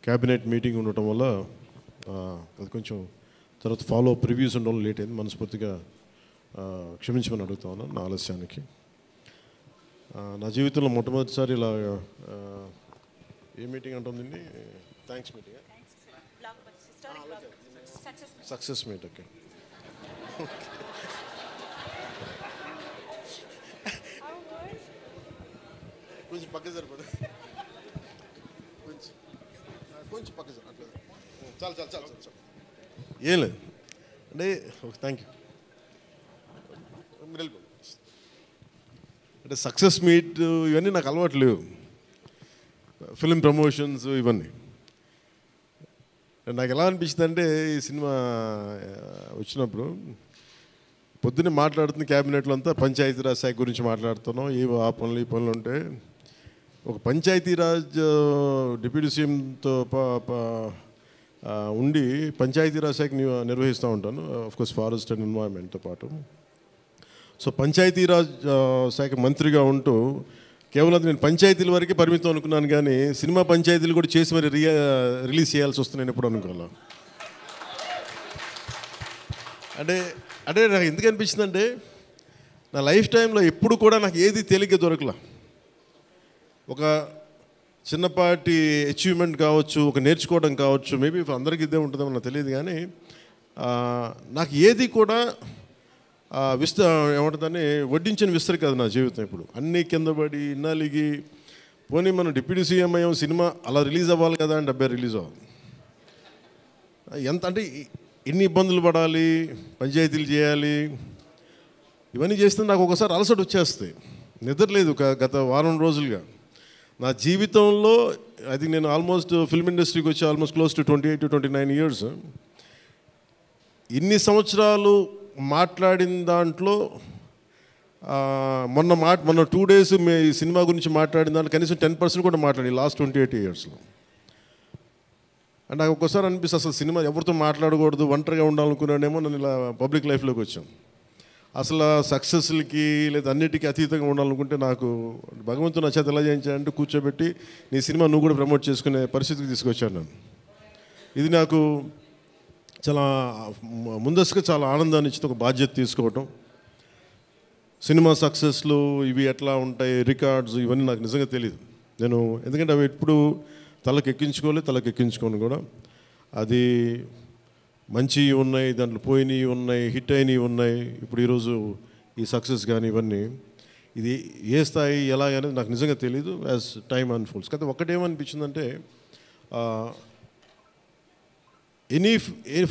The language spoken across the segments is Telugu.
క్యాబినెట్ మీటింగ్ ఉండటం వల్ల అది కొంచెం తర్వాత ఫాలో అప్ రివ్యూస్ ఉండడం లేట్ అయింది. మనస్ఫూర్తిగా క్షమించమని అడుగుతా ఉన్నాను నా ఆలస్యానికి. నా జీవితంలో మొట్టమొదటిసారి ఇలా ఏ మీటింగ్ అంటుందండి? Thanks meeting, success meet. Okay, కొంచెం పక్క సరిపోదు, కొంచెం పక్క సార్, అట్లా చాలు చాలు చాలు చాలు. ఏం లేదు అంటే థ్యాంక్ యూ. అంటే సక్సెస్ మీట్ ఇవన్నీ నాకు అలవాటు లేవు, ఫిల్మ్ ప్రమోషన్స్ ఇవన్నీ. నాకు ఎలా అనిపించింది అంటే ఈ సినిమా వచ్చినప్పుడు పొద్దున్నే మాట్లాడుతున్న క్యాబినెట్లో అంతా పంచాయతీరాజ్ శాఖ గురించి మాట్లాడుతున్నాం. ఆ పనులు ఈ పనులు ఉంటే ఒక పంచాయతీరాజ్ డిప్యూటీ సీఎంతో ఉండి పంచాయతీరాజ్ శాఖ నిర్వహిస్తూ ఉంటాను, ఆఫ్కోర్స్ ఫారెస్ట్ అండ్ ఎన్వైరన్మెంట్తో పాటు. సో పంచాయతీరాజ్ శాఖ మంత్రిగా ఉంటూ కేవలం నేను పంచాయతీల వరకే పరిమితం అనుకున్నాను, కానీ సినిమా పంచాయతీలు కూడా చేసి మరి రిలీజ్ చేయాల్సి వస్తుంది నేను ఎప్పుడు అనుకోవాలి. అంటే అంటే నాకు ఎందుకు అనిపించిందంటే నా లైఫ్ టైంలో ఎప్పుడు కూడా నాకు ఏది తేలిగ్గా దొరకలా. ఒక చిన్నపాటి అచీవ్మెంట్ కావచ్చు, ఒక నేర్చుకోవడం కావచ్చు, మేబీ అందరికీ ఇదే ఉంటుందేమో నాకు తెలియదు, కానీ నాకు ఏది కూడా ఏమంటుందని వడ్డించిన విస్తరి కాదు నా జీవితం. ఇప్పుడు అన్నీ కింద పడి ఇన్నాళ్ళకి పోనీ మనం డిప్యూటీ సీఎం అయ్యాం, సినిమా అలా రిలీజ్ అవ్వాలి కదా అని 70 రిలీజ్ అవ్వాలి. ఎంత అంటే ఎన్ని ఇబ్బందులు పడాలి, పంచాయతీలు చేయాలి, ఇవన్నీ చేస్తే నాకు ఒకసారి అలసట వచ్చేస్తాయి. నిద్రలేదు గత వారం రోజులుగా. నా జీవితంలో ఐ థింక్ నేను ఆల్మోస్ట్ ఫిల్మ్ ఇండస్ట్రీకి వచ్చి almost close to 28 to 29 years. ఇన్ని సంవత్సరాలు మాట్లాడిన దాంట్లో మొన్న 2 days ఈ సినిమా గురించి మాట్లాడిన దాంట్లో కనీసం 10% కూడా మాట్లాడి లాస్ట్ 28 ఇయర్స్లో. అంటే నాకు ఒక్కోసారి అనిపిస్తుంది అసలు సినిమా ఎవరితో మాట్లాడకూడదు, ఒంటరిగా ఉండాలనుకున్నానేమో. నన్ను ఇలా పబ్లిక్ లైఫ్లోకి వచ్చాం. అసలు సక్సెస్లకి లేదా అన్నిటికీ అతీతంగా ఉండాలనుకుంటే నాకు భగవంతుడు నా చేత ఎలా చేయించాడంటే కూర్చోబెట్టి నీ సినిమా నువ్వు కూడా ప్రమోట్ చేసుకునే పరిస్థితికి తీసుకొచ్చాను నన్ను. ఇది నాకు చాలా ముందస్తుగా చాలా ఆనందాన్ని ఇచ్చింది, ఒక బాధ్యత తీసుకోవటం. సినిమా సక్సెస్లు ఇవి ఎట్లా ఉంటాయి, రికార్డ్స్ ఇవన్నీ నాకు నిజంగా తెలియదు. నేను ఎందుకంటే అవి ఎప్పుడు తలకెక్కించుకోను కూడా. అది మంచి ఉన్నాయి, దాంట్లో పోయినవి ఉన్నాయి, హిట్ అయినవి ఉన్నాయి. ఇప్పుడు ఈరోజు ఈ సక్సెస్ కానీ ఇవన్నీ ఇది ఏ స్థాయి ఎలాగనేది నాకు నిజంగా తెలీదు యాజ్ టైమ్ అన్ఫోల్డ్స్. కానీ ఒకటేమనిపించిందంటే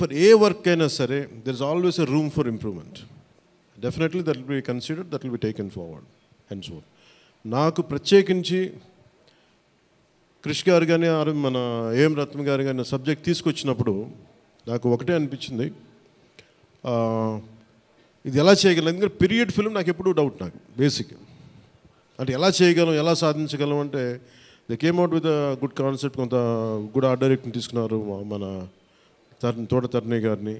ఫర్ ఏ వర్క్ అయినా సరే there is always a room for improvement. Definitely that will be considered, that will be taken forward hence fourth. నాకు ప్రత్యేకించి క్రిష్ గారు కానీ మన ఏఎం రత్న గారు కానీ సబ్జెక్ట్ తీసుకొచ్చినప్పుడు నాకు ఒకటే అనిపించింది, ఇది ఎలా చేయగలం. ఎందుకంటే పీరియడ్ ఫిల్మ్ నాకు ఎప్పుడూ డౌట్, నాకు బేసిక్ అంటే ఎలా చేయగలం, ఎలా సాధించగలం అంటే they came out with good concept. కొంత గుడ్ ఆర్ట్ డైరెక్ట్ని తీసుకున్నారు, మన తోట తరుణి గారిని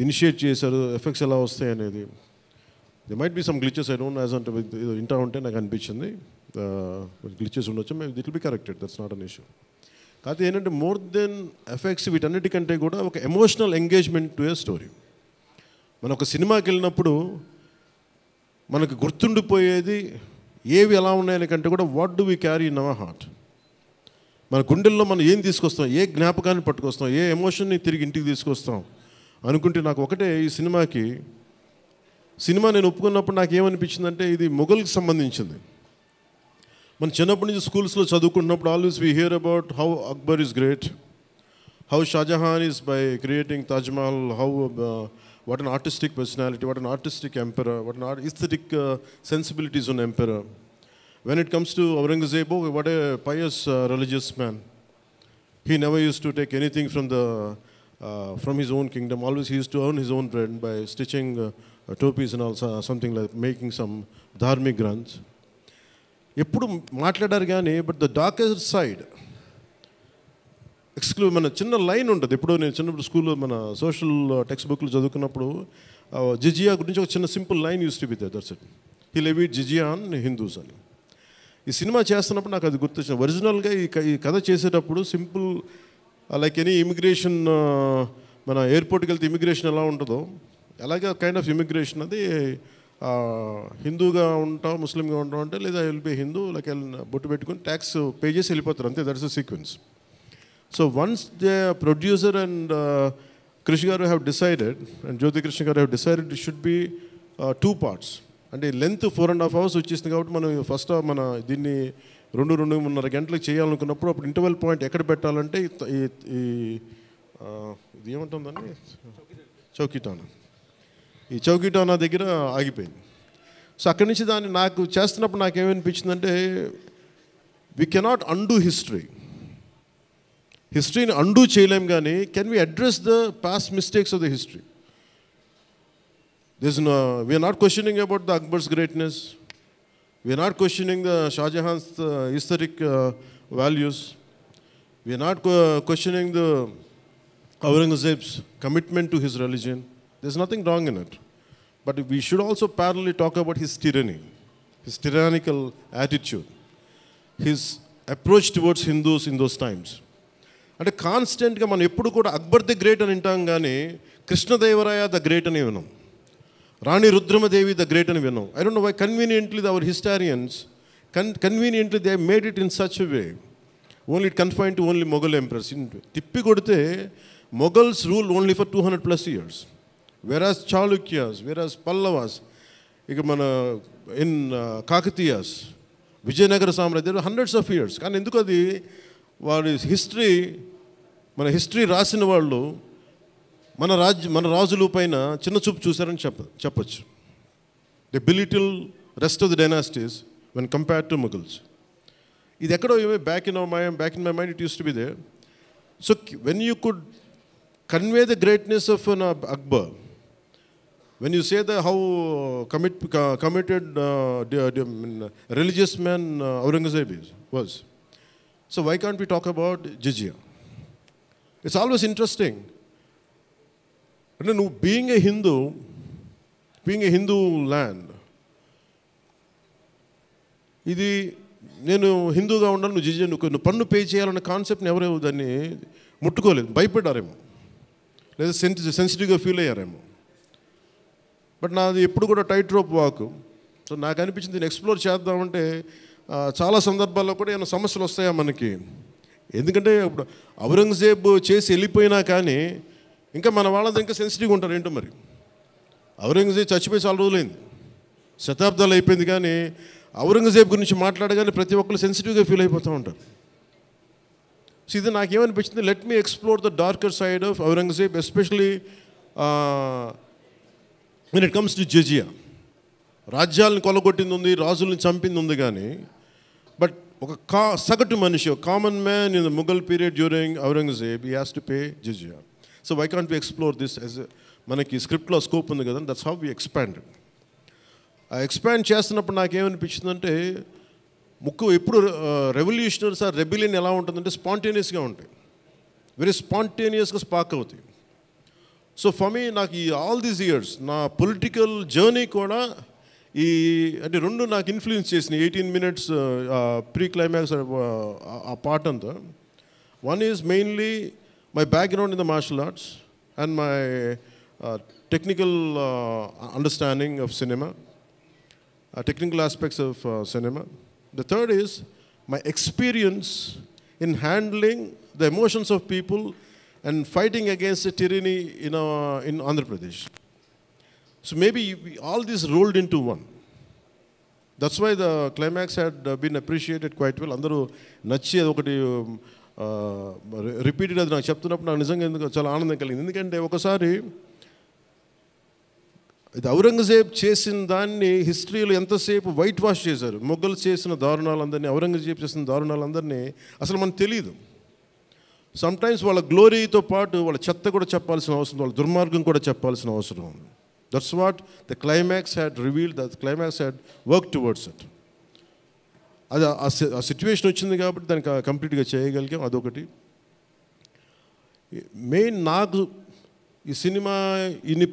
ఇనిషియేట్ చేశారు. ఎఫెక్ట్స్ ఎలా వస్తాయి అనేది they might be some glitches, I don't as అంటే ఇంటా ఉంటే నాకు అనిపించింది గ్లిచెస్ ఉండొచ్చు, maybe that will be corrected, that's not an issue. కాకపోతే ఏంటంటే మోర్ దెన్ ఎఫెక్ట్స్ వీటన్నిటికంటే కూడా ఒక emotional engagement to a story. మనం ఒక సినిమాకి వెళ్ళినప్పుడు మనకు గుర్తుండిపోయేది ఏవి ఎలా ఉన్నాయని కంటే కూడా what do we carry in our heart. మన గుండెల్లో మనం ఏం తీసుకొస్తాం, ఏ జ్ఞాపకాన్ని పట్టుకొస్తాం, ఏ ఎమోషన్ని తిరిగి ఇంటికి తీసుకొస్తాం అనుకుంటే నాకు ఒకటే ఈ సినిమా నేను ఒప్పుకున్నప్పుడు నాకు ఏమనిపించిందంటే ఇది మొఘల్కి సంబంధించింది. మన చిన్నప్పటి నుంచి స్కూల్స్లో చదువుకున్నప్పుడు always we hear about how Akbar is great, how Shahjahan is by creating Taj Mahal, how what an artistic personality, what an artistic emperor, what an aesthetic sensibilities on emperor. When it comes to Aurangzeb, what a pious religious man. He never used to take anything from his own kingdom. Always he used to earn his own bread by stitching topis and also something like making some dharmic granths. ఎప్పుడు మాట్లాడారు కానీ బట్ ద డార్కెస్ట్ సైడ్ మన చిన్న లైన్ ఉంటుంది. ఎప్పుడో నేను చిన్నప్పుడు స్కూల్లో మన సోషల్ టెక్స్ట్ బుక్లు చదువుకున్నప్పుడు జిజియా గురించి ఒక చిన్న simple line used to be there, that's it. He levied జిజియా ఆన్ హిందూస్ అని. ఈ సినిమా చేస్తున్నప్పుడు నాకు అది గుర్తొచ్చింది. ఒరిజినల్గా ఈ కథ చేసేటప్పుడు సింపుల్ లైక్ ఎనీ ఇమిగ్రేషన్, మన ఎయిర్పోర్ట్కి వెళ్తే ఇమిగ్రేషన్ ఎలా ఉంటుందో అలాగే కైండ్ ఆఫ్ ఇమిగ్రేషన్ అది. హిందూగా ఉంటాం, ముస్లింగా ఉంటాం అంటే, లేదా విల్ బి హిందూ లైక్ బొట్టు పెట్టుకుని ట్యాక్స్ పే చేసి వెళ్ళిపోతారు అంతే. That's the sequence. So once the producer and కృషి గారు హ్యావ్ డిసైడెడ్, అండ్ జ్యోతి కృష్ణ గారు have decided it should be 2 parts. అంటే లెంత్ 4.5 hours వచ్చేసింది కాబట్టి మనం ఫస్ట్ మన దీన్ని 2-2.5 గంటలకు చేయాలనుకున్నప్పుడు అప్పుడు ఇంటర్వెల్ పాయింట్ ఎక్కడ పెట్టాలంటే ఇది ఏమంటుందండి, చౌకీటానా. ఈ చౌకీటానా దగ్గర ఆగిపోయింది. సో అక్కడి నుంచి దాన్ని నాకు చేస్తున్నప్పుడు నాకేమనిపించిందంటే, వి కెనాట్ అండూ హిస్టరీని అండూ చేయలేం, కానీ can we address the past mistakes of the history. We are not questioning about the Akbar's greatness. We are not questioning the Shah Jahan's aesthetic values. We are not questioning the Aurangzeb's commitment to his religion. There's nothing wrong in it. But we should also parallelly talk about his tyranny, his tyrannical attitude, his approach towards Hindus in those times. అంటే కాన్స్టెంట్గా మనం ఎప్పుడు కూడా అక్బర్ ది గ్రేట్ అని వింటాం, కానీ కృష్ణదేవరాయ ద గ్రేట్ అని విన్నాం, రాణి రుద్రమదేవి ద గ్రేట్ అని విన్నాం. I don't know why conveniently our historians conveniently they made it in such way only it confine to only Mughal empress. తిప్పి కొడితే Mughals rule only for 200+ years, వెరాజ్ చాళుక్యాస్, వెరాజ్ పల్లవాస్, ఇక మన ఇన్ కాకతీయాస్, విజయనగర సామ్రాజ్యం hundreds of years. కానీ ఎందుకు అది వారి హిస్టరీ, మన హిస్టరీ రాసిన వాళ్ళు మన రాజుల పైన చిన్న చూపు చూశారని చెప్పచ్చు. The belittle rest of the dynasties when compared to Mughals. ఇది ఎక్కడో back in my mind it use to be there. So when you could convey the greatness of an Akbar, when you say that how committed religious man Aurangzeb was, so why can't we talk about jizya? It's always interesting. And no, being a Hindu land, ఇది నేను హిందూగా ఉన్నాను, నువ్వు జిజియా నువ్వు పన్ను పే చేయాలన్న కాన్సెప్ట్ని ఎవరు దాన్ని ముట్టుకోలేదు, భయపడ్డారేమో, లేదా సెన్సిటివ్గా ఫీల్ అయ్యారేమో. బట్ నాది ఎప్పుడు కూడా టైట్ రోప్ వాక్. సో నాకు అనిపించింది దీన్ని ఎక్స్ప్లోర్ చేద్దామంటే చాలా సందర్భాల్లో కూడా ఏమైనా సమస్యలు వస్తాయా మనకి. ఎందుకంటే ఇప్పుడు ఔరంగజేబ్ చేసి వెళ్ళిపోయినా కానీ ఇంకా మన వాళ్ళంతా ఇంకా సెన్సిటివ్గా ఉంటారు ఏంటో మరి. ఔరంగజేబ్ చచ్చిపోయి చాలా రోజులైంది, శతాబ్దాలు అయిపోయింది, కానీ ఔరంగజేబ్ గురించి మాట్లాడగానే ప్రతి ఒక్కరు సెన్సిటివ్గా ఫీల్ అయిపోతూ ఉంటారు. సో ఇది నాకేమనిపించింది, let me explore the darker side of Aurangzeb, especially when it comes to jizya. రాజ్యాలను కొలగొట్టింది ఉంది, రాజుల్ని చంపింది ఉంది, కానీ బట్ ఒక సగటు మనిషి, common man in the Mughal period during Aurangzeb, he has to pay jizya. So why can't we explore this as మనకి స్క్రిప్ట్లో స్కోప్ ఉంది కదా, దట్స్ హౌ వి ఎక్స్పాండెడ్. ఆ ఎక్స్పాండ్ చేస్తున్నప్పుడు నాకేమనిపించిందంటే, ఎప్పుడు రెవల్యూషనరీస్ ఆ రెబిలియన్ ఎలా ఉంటుందంటే స్పాంటేనియస్గా ఉంటాయి, వెరీ స్పాంటేనియస్గా స్పార్క్ అవుతాయి. సో ఫర్ మీ నాకు ఈ ఆల్ దీస్ ఇయర్స్ నా పొలిటికల్ జర్నీ కూడా అంటే రెండు నాకు ఇన్ఫ్లుయెన్స్ చేసినాయి. 18 minutes ప్రీ క్లైమాక్స్ ఆ పార్ట్ అంతా. One is mainly my background in the martial arts and my technical understanding of cinema, technical aspects of cinema. The third is my experience in handling the emotions of people and fighting against the tyranny in Andhra Pradesh. So maybe all this rolled into one. That's why the climax had been appreciated quite well. Andaru nachi adokati repeated adi naaku cheptunnappudu naaku nijanga enduko chaala aanandam kalindi. Endukante okasari ఇది ఔరంగజేబ్ చేసిన దాన్ని హిస్టరీలో ఎంతసేపు వైట్ వాష్ చేశారు. మొఘల్ చేసిన దారుణాలందరినీ, ఔరంగజేబ్ చేసిన దారుణాలందరినీ అసలు మనకు తెలియదు. సమ్టైమ్స్ వాళ్ళ గ్లోరీతో పాటు వాళ్ళ చెత్త కూడా చెప్పాల్సిన అవసరం, వాళ్ళ దుర్మార్గం కూడా చెప్పాల్సిన అవసరం ఉంది. That's what the climax had revealed, the climax had work towards it. అది ఆ సిచ్యువేషన్ వచ్చింది కాబట్టి దానికి కంప్లీట్గా చేయగలిగాం. అదొకటి మెయిన్. నాకు ఈ సినిమా ఇన్ని